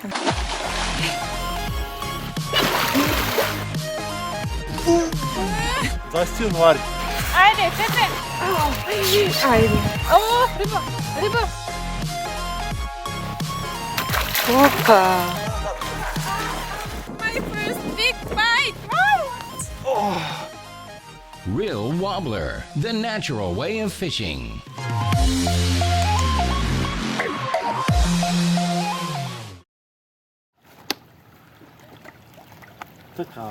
страшен. Здрасти, януари. Айде, Пепе! Айде. О, риба! Риба! Опа! My first big bite! Real Wobbler, the natural way of fishing. Така.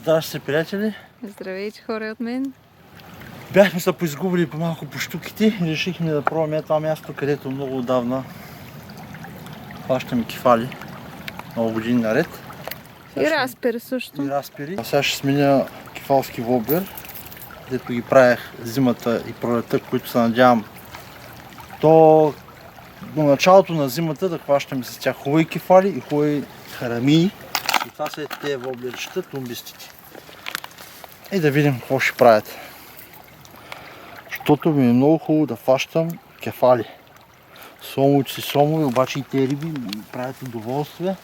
Здрасти, приятели. Здравейте, хора от мен. Бяхме се поизгубили по малко по щуките и решихме да пробваме това място, където много отдавна хващаме кефали. Много години наред. И разпер също. И разпери. А сега ще сменя кефалски воблер, където ги правях зимата и пролета, които се надявам до началото на зимата да хващаме с тях хубави кефали и хубави харамии. И това са тези воблерчета, тумбистите. И да видим какво ще правят. Защото ми е много хубаво да фащам кефали. Сомовите си сомови, обаче и тези риби ми правят удоволствие.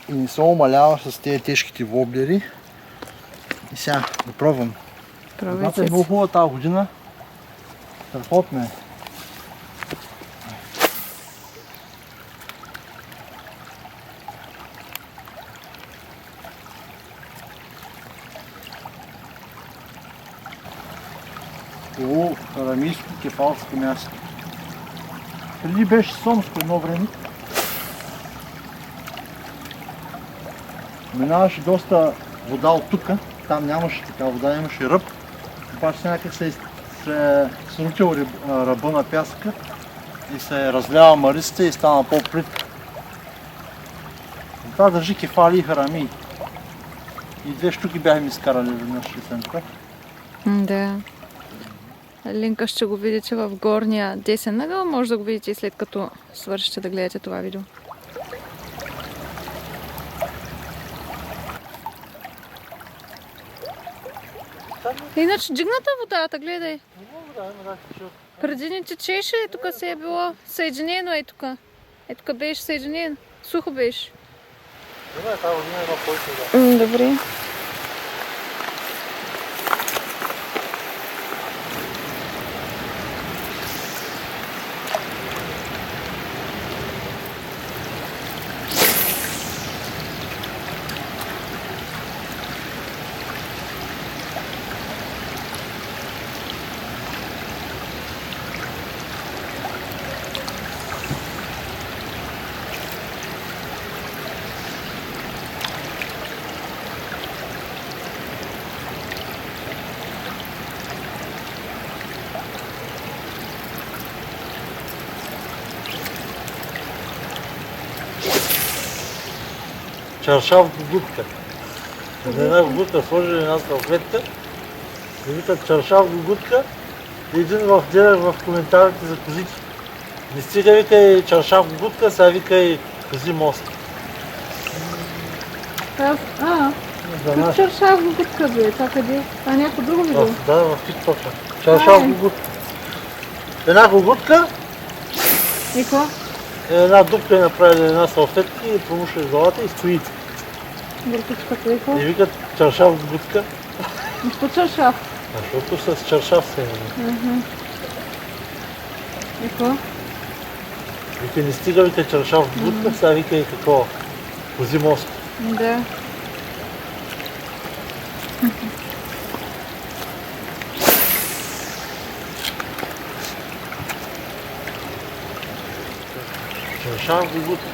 И не се умалява с тези тежките воблери. И сега да пробвам. Водата е много хубава тази година. Страхотна е. Хубаво арамийско кефалско място. Преди беше сомско едно време. Минаваше доста вода от тука. Там нямаше така вода, имаше ръб. Обаче някак се срутил ръба на пясъка и се разлява марицата и стана по-плитка. Това държи кефали и харамии. И 2 штуки бяхме изкарали веднъж есента. Да. Линка ще го видите в горния десен ъгъл. Може да го видите и след като свършите да гледате това видео. Иначе дигната водата, гледай. Преди не течеше, тук се е било съединено, тук. Тук беше съединено. Сухо беше. Добре, тази година има повече да. Добре. Чаршав гугутка. За една гугутка сложили една салфетка, да викат чаршав гугутка и един в коментарите за козите. Не стига вика и чаршав гугутка, сега вика и кози мост. Тук чаршав гугутка бе, това къде? Това е някакво друго видео. Да, в тиктока. Чаршав гугутка. Една гугутка, И какво? една дупка е направили една салфетка и промушали главата и стои. Въртичката и какво? И викат чаршав гугутка, Нищо чаршав. защото с чаршав се е. И какво? Вика не стига, вика чаршав гугутка, сега вика и какво? Кози мост. Да. Чаршав гугутка.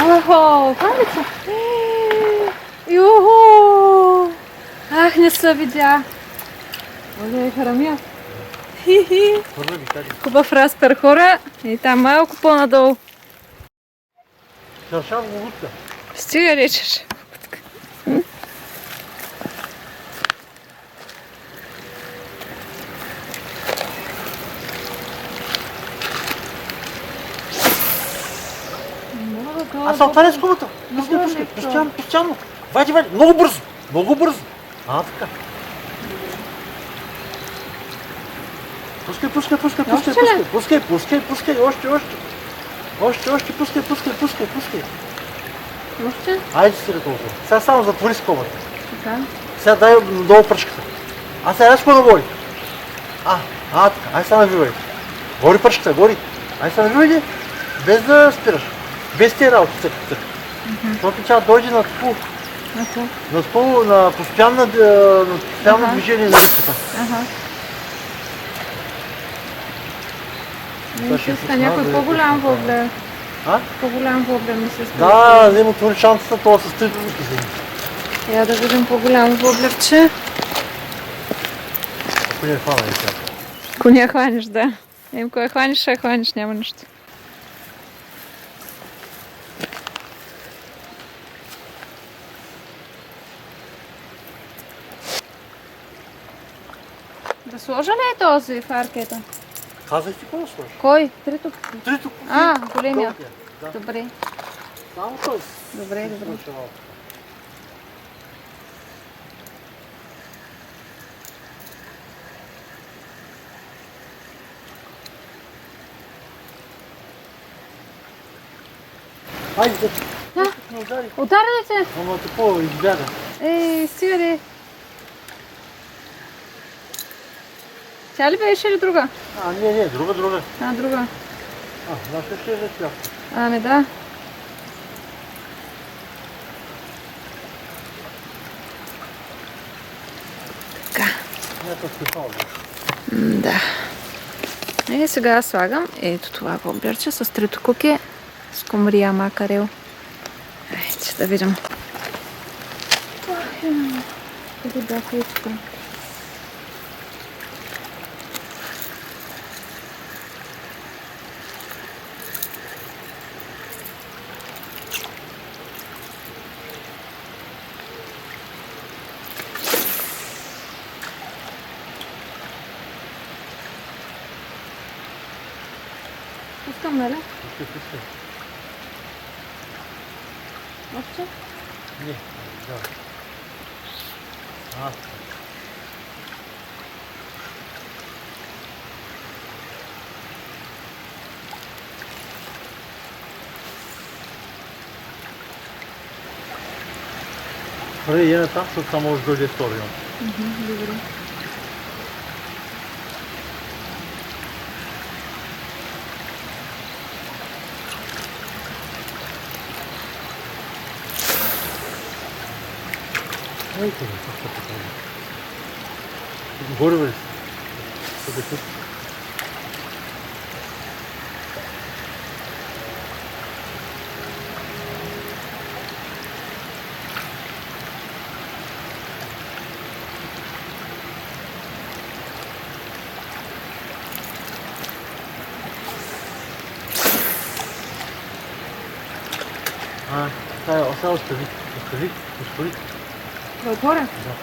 Охо, палица. Юху! Ах, не се видя. Оле, харамия. Хи-хи. Хубав разпер хора и там малко по-надолу. Шаршав лугутка. Стига речеш. Аз отваря скобата. Пускай. Постоянно. Вади. Много бързо. Така. Пускай. Още. Пускай. Още? Айде си толкова. Сега само затвори скобата. Така. Сега дай долу пръчката. А сега резко навори. Така. Ай сега навивай. Гори пръчката, гори. Ай сега навивай, без да спираш. Без тия работи, цък. Защото тя дойде на спул. На постоянно движение на ръчката. Ми се иска някой по-голям воблер. По-голям воблер ми се иска. Да, взема отвори шантата, това с три минути. Я да видим по-голямо воблерче. Ако не хвана и сега. Ако не я хванеш, да. Ако я хванеш, ще я хванеш, няма нищо. Да сложа ли е този в аркета? Казах ти какво да сложиш? Кой? Трито? Трито. Големия. Да. Добре. Само този. Добре. Айде, Удари ли се? ама такова избяга. Стига ли? Тя ли беше или друга? Не, друга. Друга. Наша ще е за тях. Ами да. Така. Някакъв стефал. Да. И сега слагам ето това воблерче с трито куки с комрия макарел. Айде да видим. Къде бяха и тук? Пускам, нали? Пускай. Още? Не, да. Добре, е там, защото само може да дойде втори. Добре. Ейте ми, какво така. Горе бе. Къде тук? Сега остави. Да отворя? Да.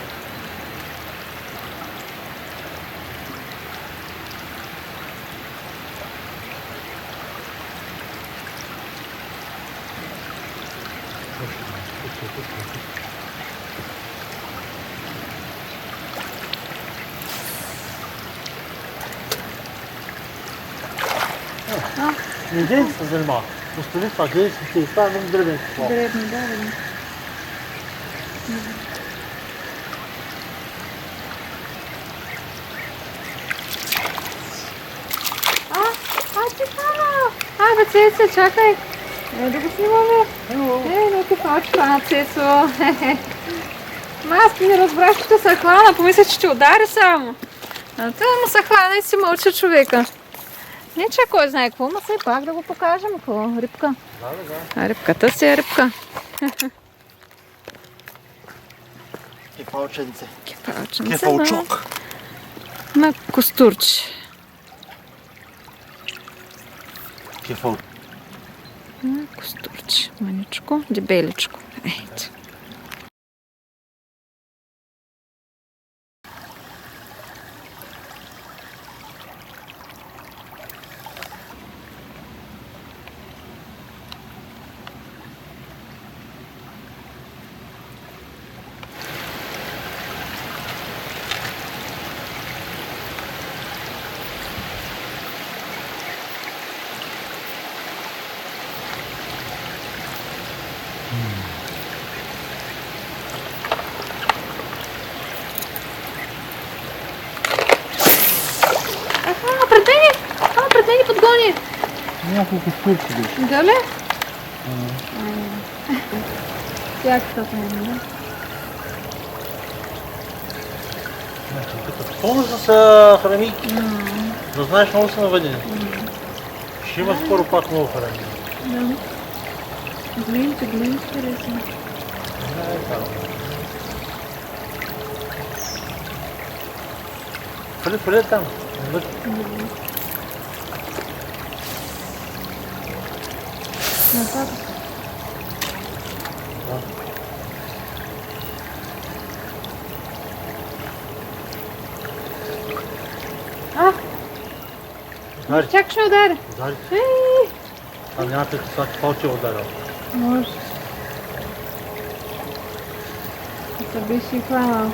Не дей се занимава. Остави това, гледай си и това е много дребен. Дребни, да, дребни. Бе, Цецо, чакай! Да го снимаме! Но ти фалчка, Цецо! Аз не разбрах, че се хвана, помисля, че ще удари само. А те му се хвана и си мълча човека. Не че кой знае какво, но все пак да го покажем. Какво? Рибка. Да. Рибката си е рибка. Кефалченце. Кефалченце. Кефалчок. На костурче. кефал. Костурче, маничко, дебеличко. Ейте. Пред мен подгони! Няколко штурки беше. Да ли? Яката в мен, да? Като пълно с храни, да знаеш, много са наведени. Ще има скоро пак много храни. Да. Глинки, харесвам. Пред там. Назад. Удари. Чак ще удари. Удари. А няма те това кефал ти е ударил. Може. Да беше и хванал.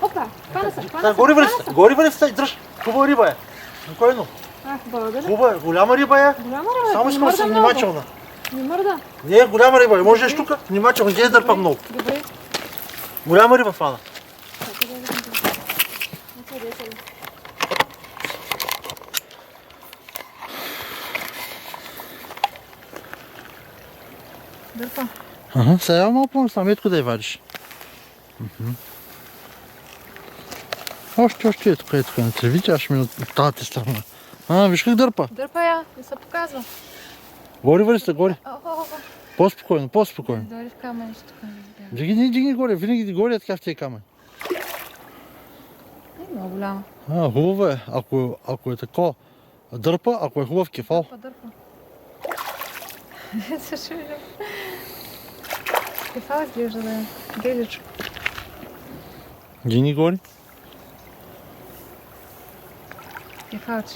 Хопа, хвана се. Гори вали се, дръж. Хубава риба е. Спокойно. Благодаря. Хубава е. Голяма риба е. Голяма риба. Само искам да си внимателна. Не мърда. Не е голяма риба. Може да е штука. Внимателно, не е дърпа много. Добре. Голяма риба фана. Дърпа. Сега малко по-насам, ето къде я вадиш. Още е тук, на тревите, аз ще ми от тази страна. Виж как дърпа. Дърпа я, не се показва. Гори вали сте, гори. По-спокойно, по-спокойно. Дори в камън ще тук. Дигни горе, винаги горе е така в тези камъни. Много голяма. Хубаво е, ако е тако дърпа, ако е хубав кефал. Дърпа. Също виждам. Кефал изглежда да е беличко. Дигни горе. Кефалче.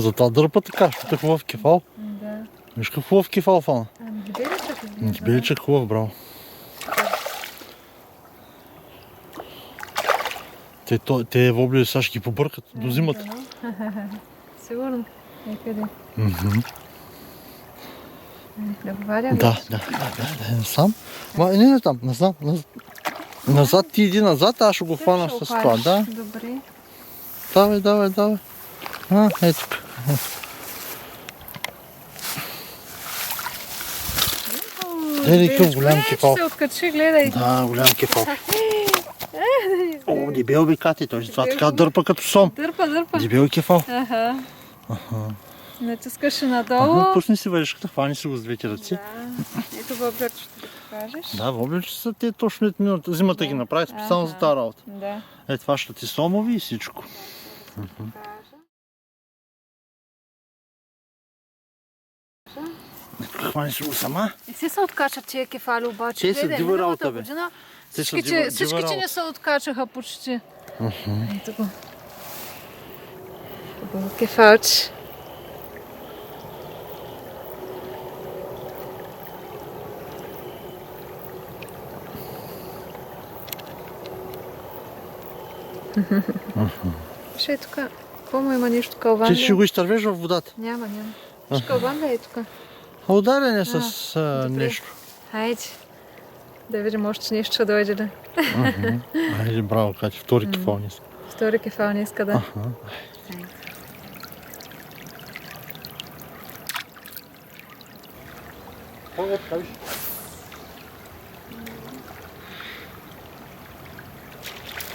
Затова дърпа така, защото е хубав кефал. Да. Виж как хубав кефал фана. Беличък изглежда. Беличък хубав, браво. Те воблери сега ще ги побъркат до зимата. Сигурно. Някъде. Да го варя? Да, насам. Не там, назад ти иди назад, аз ще го хвана с това, да. Добре. Давай. Ето тук. Какъв голям кефал. Се откачи, гледай. Да, голям кефал. О, дебел бе кати, той това така дърпа като сом. Дърпа. Дебел кефал. Аха. Натискаше надолу. Пусни си върешката, хвани си го с двете ръце. Да. Ето въблерчето да покажеш. Да, въблерчета са те точно зимата ги направи специално за тази работа. Да. Това ще ти сомови и всичко. Хвани си го сама. Все се откачат тия кефали обаче. Те са дива работа, бе. Всички не се откачаха почти. Ето го. Хубаво кефалче. Ще е тук. Какво му има нещо кълван? Ти ще го изтървеш в водата. Няма. Ще кълван да е тук. А ударен е с нещо. Хайде. Да видим още нещо ще дойде да. Айде, браво, Кати, втори кефал не иска. Втори кефал не иска да.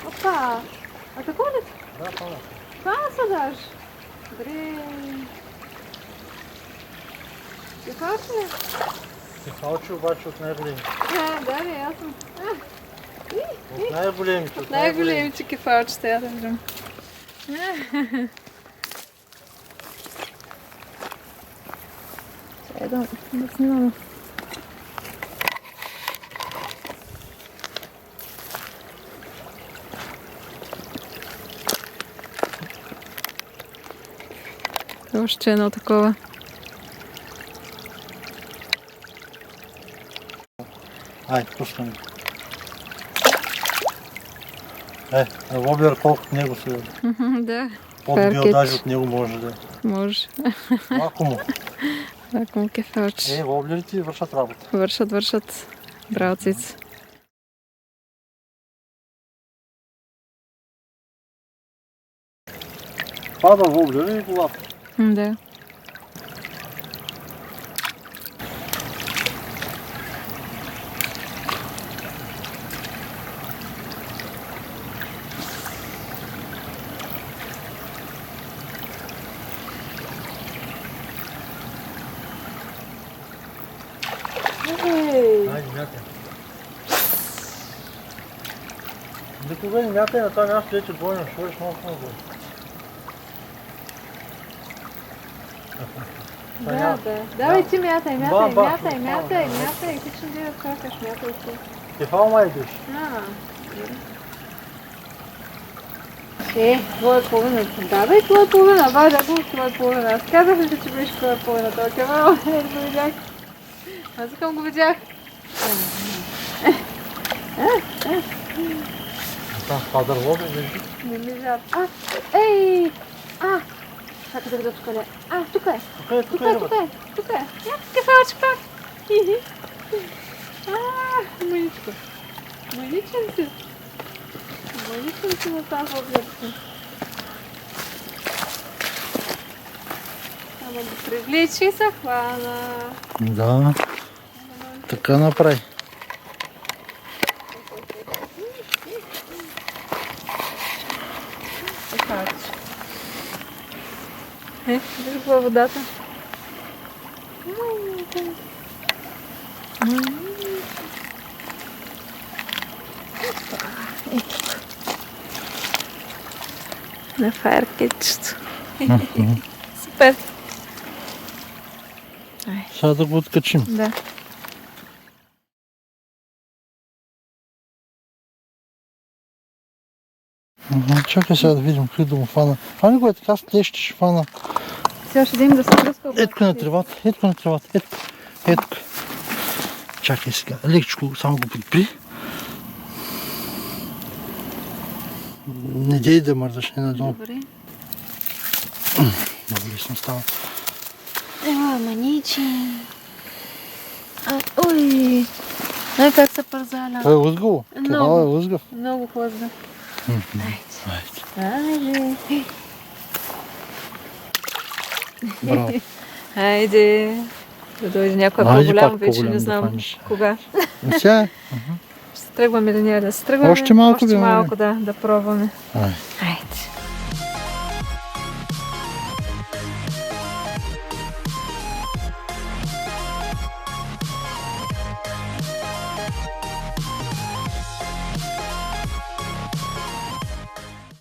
Опа! А какво ли? Да, това. Това се даш? Добре. Кефалче ли? Кефалче обаче от най-големите. Да, бе, ясно. От най-големите. Най-големите кефалчета, я да видим. Чай да снимаме. Още едно такова. Айде, пускаме. На воблер колко от него се Да. по-добил, даже от него може да е. Може. Лако му. Лако му кефалче. Воблерите вършат работа. Вършат. Браво, Циц. Пада воблер и главата. Да. Айде, мятай. Никога не мятай на това място, дето двойно, ще бъдеш много хубаво. Да. Давай ти мятай. Ти ще да чакаш, мятай си. Кефал май идеш. Твоя половина. Да, бе, твоя половина. Вада го, твоя половина. Аз казах ли, че беше твоя половина? Това кефал, не го видях. Аз към го видях. Там пада воблер, виждаш? Не видях. Ей! Чакай да видя тук ли. Тук е. Тук е. Кефалче пак. Маничко. Маничен си на тази воблерка. Ама да привлечи и се хвана. Да. Така направи. Виж във водата. На фаеркетчето. Супер. Сега да го откачим. Да. Чакай сега да видим как да му фана. Фани го е така с клещи, ще фана. Сега ще дадем да се пръска. Етко на тревата, етко. Чакай сега, лекичко само го подпри. Не дей да мърдаш, не надолу. Добре. Много лесно става. Маничи. Ой. Ай, как се пързаля. Това е лъзгаво. Това е лъзгав. Много хлъзгав. Айде. Браво. Хайде. Да дойде някой по-голям, вече не знам кога. Сега. Ще се тръгваме ли ние да се тръгваме? Още малко да пробваме. Айде.